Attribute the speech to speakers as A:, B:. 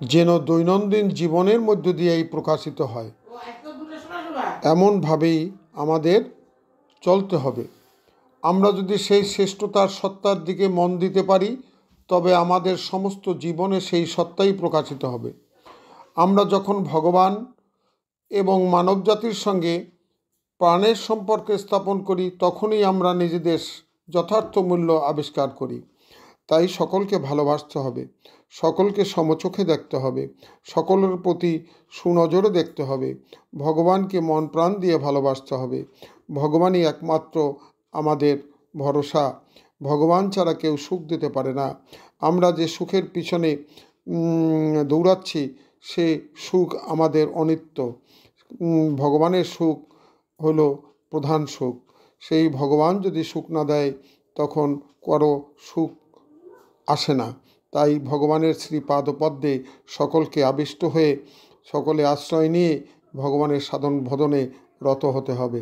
A: যেন দৈনন্দিন জীবনের মধ্য দিয়েই প্রকাশিত হয়, এমনভাবেই আমাদের চলতে হবে। আমরা যদি সেই শ্রেষ্ঠতার সত্তার দিকে মন দিতে পারি, তবে আমাদের সমস্ত জীবনে সেই সত্তাই প্রকাশিত হবে। আমরা যখন ভগবান এবং মানবজাতির সঙ্গে প্রাণের সম্পর্ক স্থাপন করি, তখনই আমরা নিজেদের যথার্থ মূল্য আবিষ্কার করি। তাই সকলকে ভালোবাসতে হবে, সকলকে সমচোখে দেখতে হবে, সকলের প্রতি সুনজরে দেখতে হবে, ভগবানকে মন প্রাণ দিয়ে ভালোবাসতে হবে। ভগবানই একমাত্র আমাদের ভরসা। ভগবান ছাড়া কেউ সুখ দিতে পারে না। আমরা যে সুখের পিছনে দৌড়াচ্ছি, সে সুখ আমাদের অনিত্য। ভগবানের সুখ হলো প্রধান সুখ। সেই ভগবান যদি সুখ না দেয়, তখন কারো সুখ আসে না। তাই ভগবানের শ্রীপাদপদ্মে সকলকে আবিষ্ট হয়ে, সকলে আশ্রয় নিয়ে ভগবানের সাধন ভজনে রত হতে হবে।